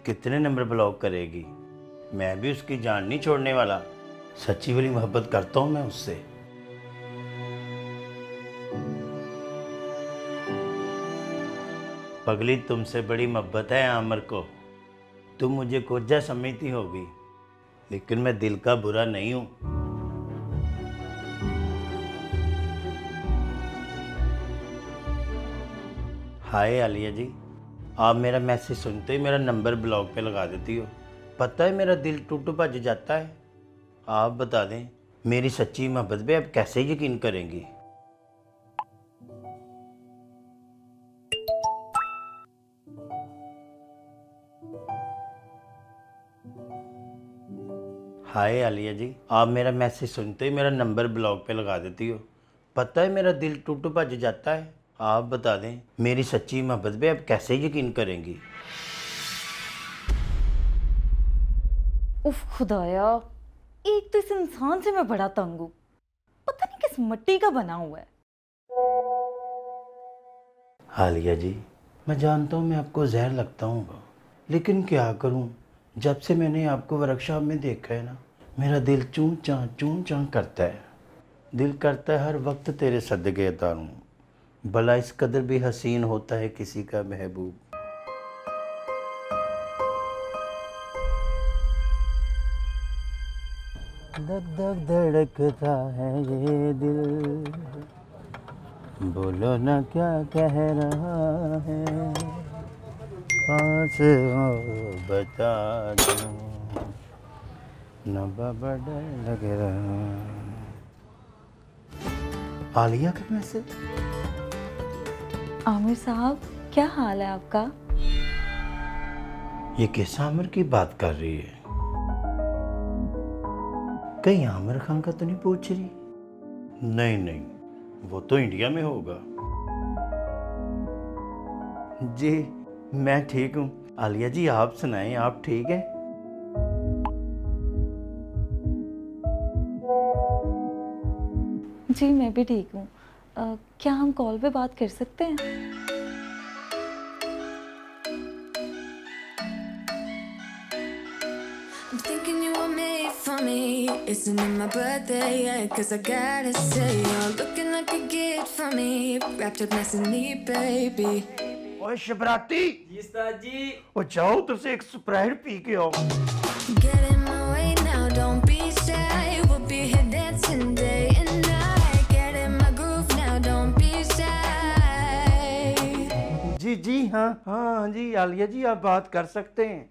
कितने number block करेगी। मैं भी उसकी जान नहीं छोड़ने वाला। सच्ची वाली मोहब्बत करता हूँ मैं उससे। पगली, तुमसे बड़ी मोहब्बत है आमिर को। तुम मुझे कोजा समझती होगी, लेकिन मैं दिल का बुरा नहीं हूं। हाय आलिया जी, आप मेरा मैसेज सुनते ही मेरा नंबर ब्लॉक पे लगा देती हो। पता है मेरा दिल टूट भज जाता है। आप बता दें, मेरी सच्ची मोहब्बत पे आप कैसे यकीन करेंगी। हाय आलिया जी, आप मेरा मैसेज सुनते ही मेरा नंबर ब्लॉक पे लगा देती हो। पता है मेरा दिल टूट भज जाता है। आप बता दें, मेरी सच्ची मोहब्बत पे आप कैसे यकीन करेंगी। उफ खुदाया, एक तो इस इंसान से मैं बड़ा तंग हूँ। पता नहीं किस मिट्टी का बना हुआ है। आलिया जी, मैं जानता हूँ मैं आपको जहर लगता हूँ, लेकिन क्या करूँ। जब से मैंने आपको वर्कशॉप में देखा है ना, मेरा दिल चूं चां करता है। दिल करता है हर वक्त तेरे सदके उतारूं। भला इस कदर भी हसीन होता है किसी का महबूब। दग दग धड़कता है ये दिल, बोलो ना क्या कह रहा है। पास आओ बता दूं, न बड़ा डर लग रहा। आलिया का मैसेज। आमिर साहब, क्या हाल है आपका? ये किस आमिर की बात कर रही है? कहीं आमिर खान का तो नहीं पूछ रही? नहीं नहीं, वो तो इंडिया में होगा। जी मैं ठीक हूँ। आलिया जी आप सुनाएं, आप ठीक हैं? जी मैं भी ठीक हूँ। क्या हम कॉल पे बात कर सकते हैं? I'm thinking you were made for me. Isn't it my birthday yet? 'Cause I gotta say, you're looking like a gift for me. Wrapped up nice and neat, baby. ओए शबराती, जी उस्ताद जी। ओ जाओ तुझसे एक स्प्राइट पी के आओ। Get in my way now, don't be shy. We'll be here dancing day and night. Get in my groove now, don't be shy. जी जी हाँ जी आलिया जी, आप बात कर सकते हैं।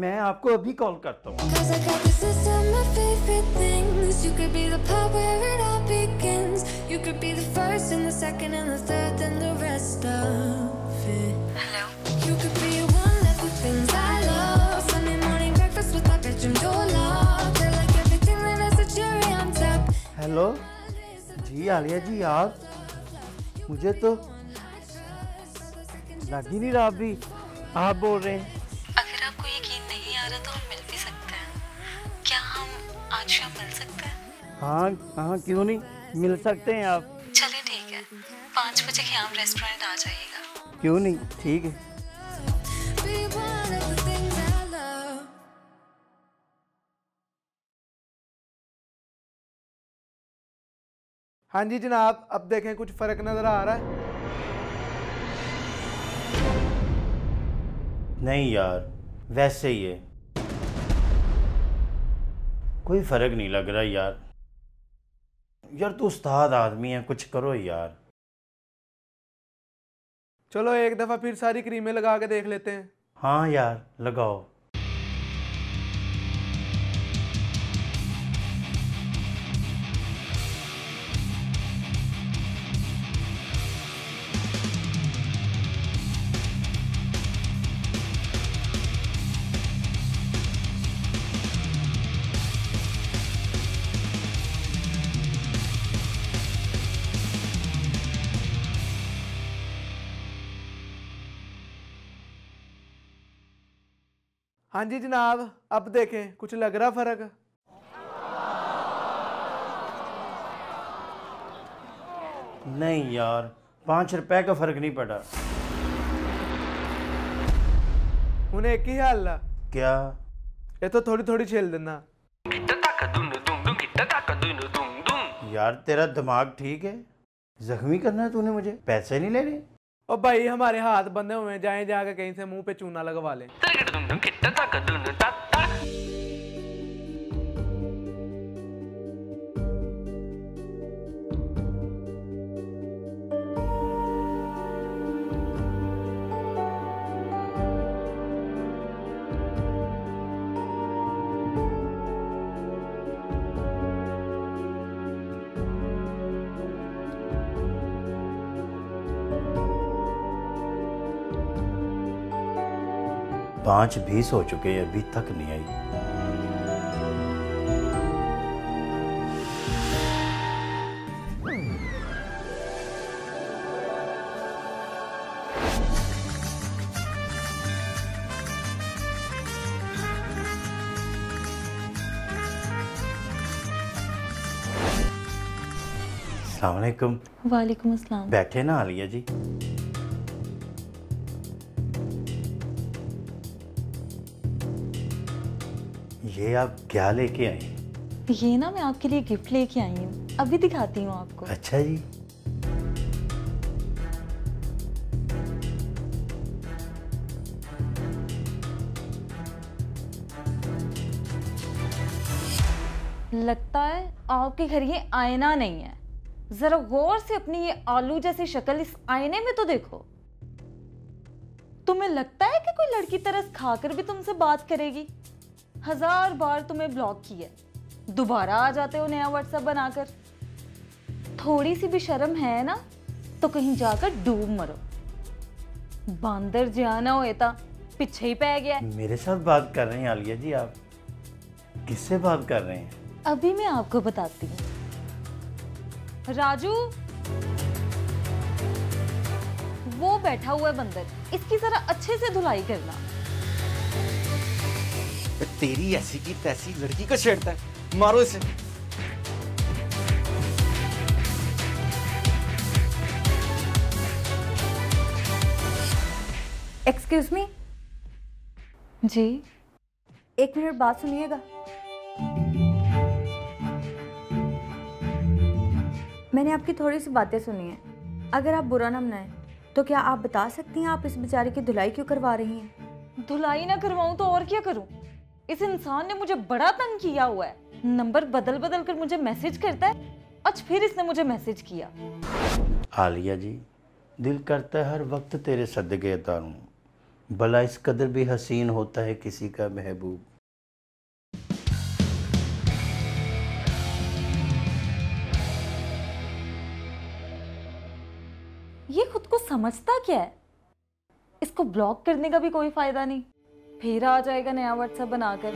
मैं आपको अभी कॉल करता हूँ। 'Cause I got this list of my favorite things. You could be the part where it all begins. You could be the first and the second and the third and the rest of it. Hello. You could be one of the things I love. Sunday morning breakfast with our bedroom door locked. I like everything that has a cherry on top. Hello जी आलिया जी, आप? मुझे तो लग ही नहीं रहा अभी आप बोल रहे हैं। अगर आपको यकीन नहीं आ रहा तो हम मिल भी सकते हैं। क्या हम आज शाम मिल सकते हैं? हाँ क्यों नहीं, मिल सकते हैं आप। चलिए ठीक है, 5 बजे के हम रेस्टोरेंट आ जाइएगा। क्यों नहीं, ठीक है। Be one of the things I love. हाँ जी जनाब, अब देखें कुछ फर्क नजर आ रहा है? नहीं यार, वैसे ही है, कोई फर्क नहीं लग रहा यार। यार तू उस्ताद आदमी है, कुछ करो यार। चलो एक दफा फिर सारी क्रीमें लगा के देख लेते हैं। हाँ यार लगाओ। हाँ जी जनाब, अब देखें कुछ लग रहा फर्क? नहीं यार, 5 रुपए का फर्क नहीं पड़ा। उन्हें एक ही हाल ला क्या? ये तो थोड़ी थोड़ी छेल देना। यार तेरा दिमाग ठीक है? जख्मी करना है तूने मुझे, पैसे नहीं लेने? और भाई हमारे हाथ बंधे हुए हैं, जाए जाके कहीं से मुंह पे चूना लगवा ले। पाँच 20 हो चुके हैं, अभी तक नहीं आई। अस्सलाम वालेकुम। वालेकुम अस्सलाम। बैठे ना आलिया जी। ये आप क्या लेके आए? ये ना मैं आपके लिए गिफ्ट लेके आई हूँ, अभी दिखाती हूँ आपको। अच्छा जी। लगता है आपके घर ये आईना नहीं है। जरा गौर से अपनी ये आलू जैसी शक्ल इस आईने में तो देखो। तुम्हें लगता है कि कोई लड़की तरस खाकर भी तुमसे बात करेगी? 1000 बार तुम्हें ब्लॉक किया, दोबारा आ जाते हो नया व्हाट्सएप बनाकर। थोड़ी सी भी शर्म है ना तो कहीं जाकर डूब मरो। बांदर जाना हो ता पीछे ही पै गया। मेरे साथ बात कर रहे हैं आलिया जी आप? किससे बात कर रहे हैं? अभी मैं आपको बताती हूँ। राजू, वो बैठा हुआ है बंदर, इसकी जरा अच्छे से धुलाई करना। तेरी ऐसी की तैसी लड़की को छेड़ता है, मारो इसे। Excuse me. जी, 1 मिनट बात सुनिएगा। मैंने आपकी थोड़ी सी बातें सुनी हैं। अगर आप बुरा ना मनाएं तो क्या आप बता सकती हैं आप इस बेचारे की धुलाई क्यों करवा रही हैं? धुलाई ना करवाऊं तो और क्या करूं? इस इंसान ने मुझे बड़ा तंग किया हुआ है। नंबर बदल बदल कर मुझे मैसेज करता है। आज फिर इसने मुझे मैसेज किया। आलिया जी, दिल करता है हर वक्त तेरे सदके उतारूं, भला इस कदर भी हसीन होता है किसी का महबूब। ये खुद को समझता क्या है? इसको ब्लॉक करने का भी कोई फायदा नहीं, फिर आ जाएगा नया व्हाट्सएप बनाकर।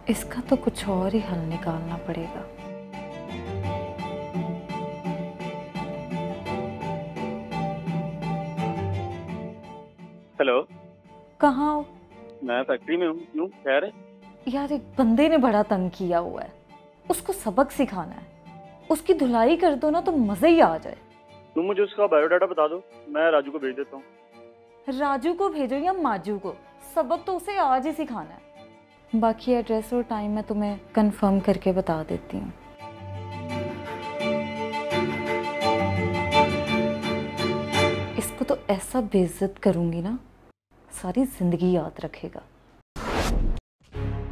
इसका तो कुछ और ही हल निकालना पड़ेगा। हेलो, कहाँ हो? मैं फैक्ट्री में हूँ। क्यों, खैर है? यार एक बंदे ने बड़ा तंग किया हुआ है, उसको सबक सिखाना है। उसकी धुलाई कर दो ना तो मजे ही आ जाए। तुम मुझे उसका बायोडाटा बता दो, मैं राजू को भेज देता हूँ। राजू को भेजो या माजू को, सबक तो उसे आज ही सिखाना है। बाकी एड्रेस और टाइम मैं तुम्हें कंफर्म करके बता देती हूँ। इसको तो ऐसा बेइज्जत करूंगी ना, सारी जिंदगी याद रखेगा।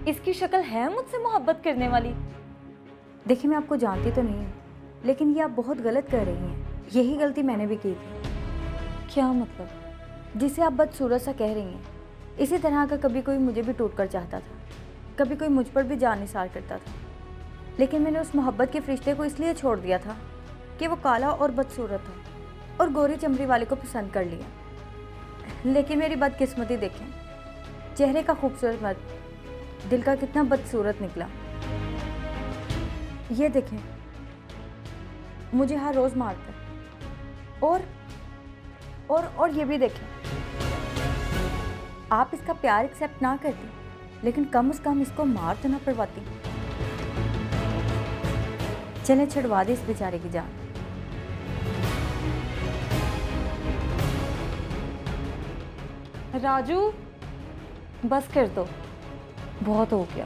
इसकी शक्ल है मुझसे मोहब्बत करने वाली। देखिए, मैं आपको जानती तो नहीं हूँ, लेकिन ये आप बहुत गलत कर रही हैं। यही गलती मैंने भी की थी। क्या मतलब? जिसे आप बदसूरत सा कह रही हैं, इसी तरह का कभी कोई मुझे भी टूट कर चाहता था, कभी कोई मुझ पर भी जान निसार करता था। लेकिन मैंने उस मोहब्बत के फरिश्ते को इसलिए छोड़ दिया था कि वो काला और बदसूरत था और गोरी चमड़ी वाले को पसंद कर लिया। लेकिन मेरी बदकिस्मती देखें, चेहरे का खूबसूरत मर्द, दिल का कितना बदसूरत निकला। ये देखें, मुझे हर रोज़ मारता है। और ये भी देखें, आप इसका प्यार एक्सेप्ट ना करती, लेकिन कम से कम इसको मार तो ना पड़वाती। चले छुड़वा दे इस बेचारे की जान। राजू, बस कर दो, बहुत हो गया।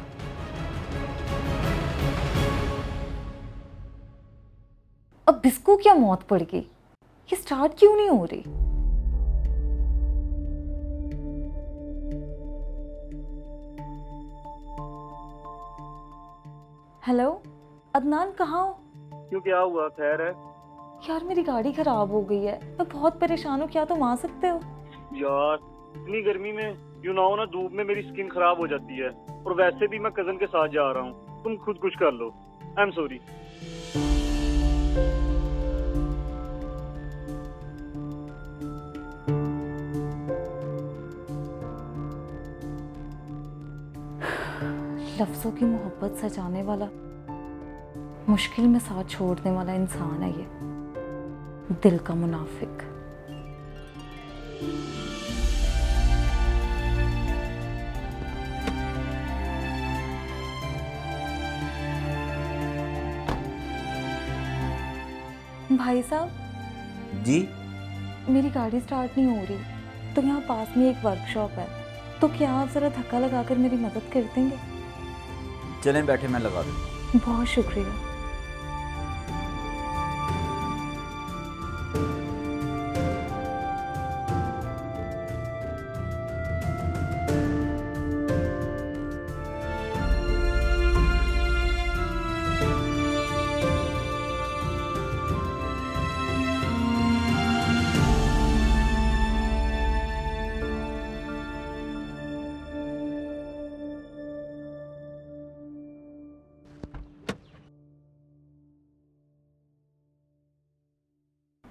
अब इसको क्या मौत पड़ गई? ये स्टार्ट क्यों नहीं हो रही? हेलो अदनान, कहाँ हो? क्यों, क्या हुआ? खैर है? यार मेरी गाड़ी खराब हो गई है, मैं बहुत परेशान हूँ, क्या तुम आ सकते हो? यार इतनी गर्मी में यू ना हो ना, धूप में मेरी स्किन खराब हो जाती है, और वैसे भी मैं कजन के साथ जा रहा हूँ, तुम खुद कुछ कर लो। I am sorry. लफ्जों की मोहब्बत सजाने वाला, मुश्किल में साथ छोड़ने वाला इंसान है ये, दिल का मुनाफिक। भाई साहब जी। मेरी गाड़ी स्टार्ट नहीं हो रही, तो यहाँ पास में एक वर्कशॉप है, तो क्या आप जरा धक्का लगाकर मेरी मदद कर देंगे? चलें बैठे, मैं लगा दूँ। बहुत शुक्रिया।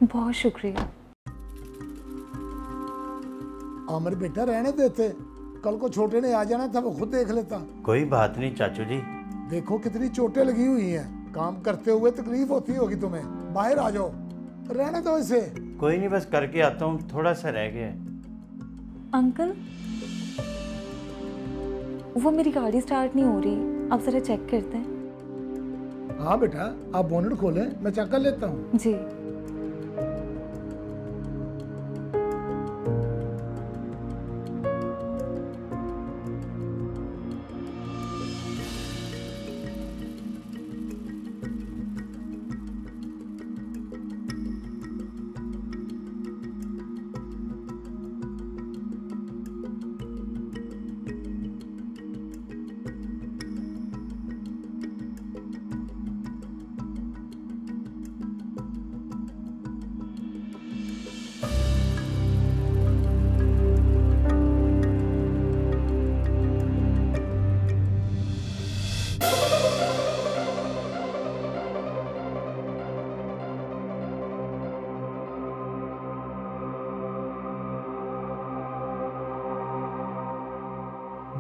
बहुत शुक्रिया। आमिर बेटा रहने देते, कल को छोटे ने आ जाना था, वो खुद देख लेता। कोई बात नहीं चाचू जी। देखो कितनी चोटें लगी हुई हैं, काम करते हुए तकलीफ होती होगी तुम्हें। बाहर आ जाओ, रहने दो इसे। कोई नहीं, बस करके आता हूँ, थोड़ा सा रह गया है। अंकल, वो मेरी गाड़ी स्टार्ट नहीं हो रही, आप जरा चेक करते हैं। हाँ बेटा, आप बोनेट खोलें, मैं चेक कर लेता हूँ। जी।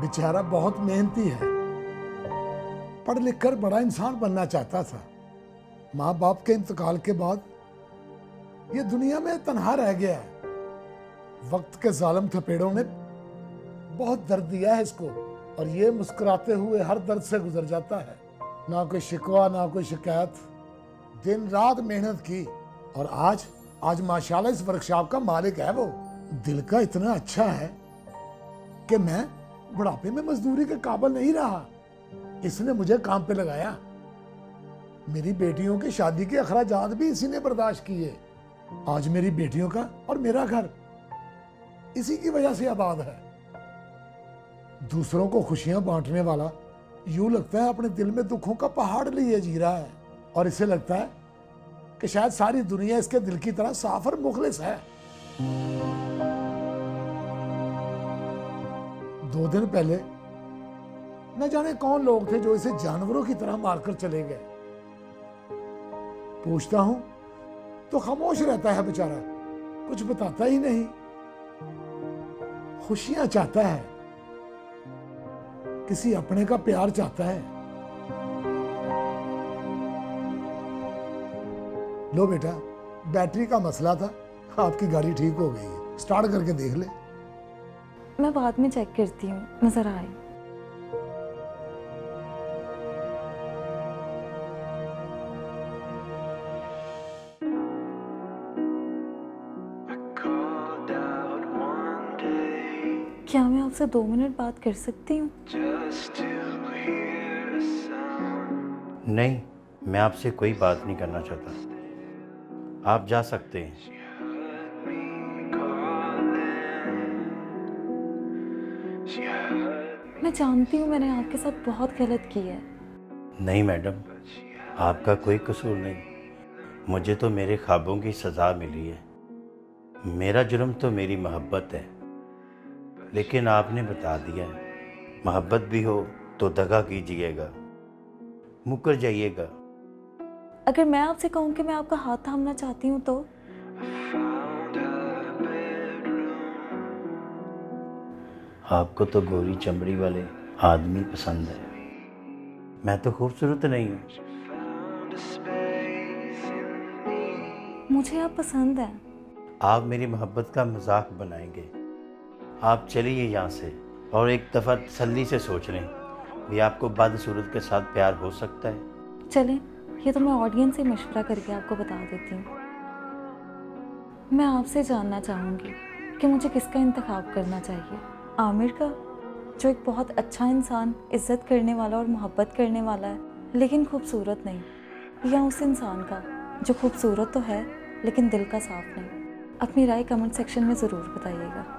बेचारा बहुत मेहनती है, पढ़ लिख कर बड़ा इंसान बनना चाहता था। माँ बाप के इंतकाल के बाद ये दुनिया में तन्हा रह गया है। वक्त के जालिम थपेड़ों ने बहुत दर्द दिया है इसको, और ये मुस्कुराते हुए हर दर्द से गुजर जाता है। ना कोई शिकवा, ना कोई शिकायत, दिन रात मेहनत की, और आज माशाल्लाह इस वर्कशॉप का मालिक है। वो दिल का इतना अच्छा है कि मैं बुढ़ापे में मजदूरी के काबिल नहीं रहा, इसने मुझे काम पे लगाया। मेरी बेटियों की शादी के अखराजात भी इसी ने बर्दाश्त किए। आज मेरी बेटियों का और मेरा घर इसी की वजह से आबाद है। दूसरों को खुशियां बांटने वाला यूं लगता है अपने दिल में दुखों का पहाड़ लिए जी रहा है, और इसे लगता है कि शायद सारी दुनिया इसके दिल की तरह साफ और मुखलिस है। 2 दिन पहले न जाने कौन लोग थे जो इसे जानवरों की तरह मारकर चले गए। पूछता हूं तो खामोश रहता है बेचारा, कुछ बताता ही नहीं। खुशियां चाहता है, किसी अपने का प्यार चाहता है। लो बेटा, बैटरी का मसला था, आपकी गाड़ी ठीक हो गई है, स्टार्ट करके देख ले। मैं बाद में चेक करती हूँ, मैं जरा आई। Called out one day क्या मैं आपसे 2 मिनट बात कर सकती हूँ? नहीं, मैं आपसे कोई बात नहीं करना चाहता। आप जा सकते हैं। मैं जानती हूँ मैंने आपके साथ बहुत गलत किया है। नहीं मैडम, आपका कोई कसूर नहीं। मुझे तो मेरे ख्वाबों की सज़ा मिली है। मेरा जुर्म तो मेरी मोहब्बत है, लेकिन आपने बता दिया है, मोहब्बत भी हो तो दगा कीजिएगा, मुकर जाइएगा। अगर मैं आपसे कहूँ कि मैं आपका हाथ थामना चाहती हूँ तो? आपको तो गोरी चमड़ी वाले आदमी पसंद है। मैं तो खूबसूरत नहीं हूँ। मुझे आप पसंद हैं। आप मेरी मोहब्बत का मजाक बनाएंगे। आप चलिए यहाँ से और एक दफ़ा तसल्ली से सोच लें, भी आपको बदसूरत के साथ प्यार हो सकता है। चलें, ये तो मैं ऑडियंस से मशवरा करके आपको बता देती हूँ। मैं आपसे जानना चाहूँगी कि मुझे किसका इंतखाब करना चाहिए, आमिर का, जो एक बहुत अच्छा इंसान, इज़्ज़त करने वाला और मोहब्बत करने वाला है लेकिन खूबसूरत नहीं, या उस इंसान का जो खूबसूरत तो है लेकिन दिल का साफ नहीं? अपनी राय कमेंट सेक्शन में ज़रूर बताइएगा।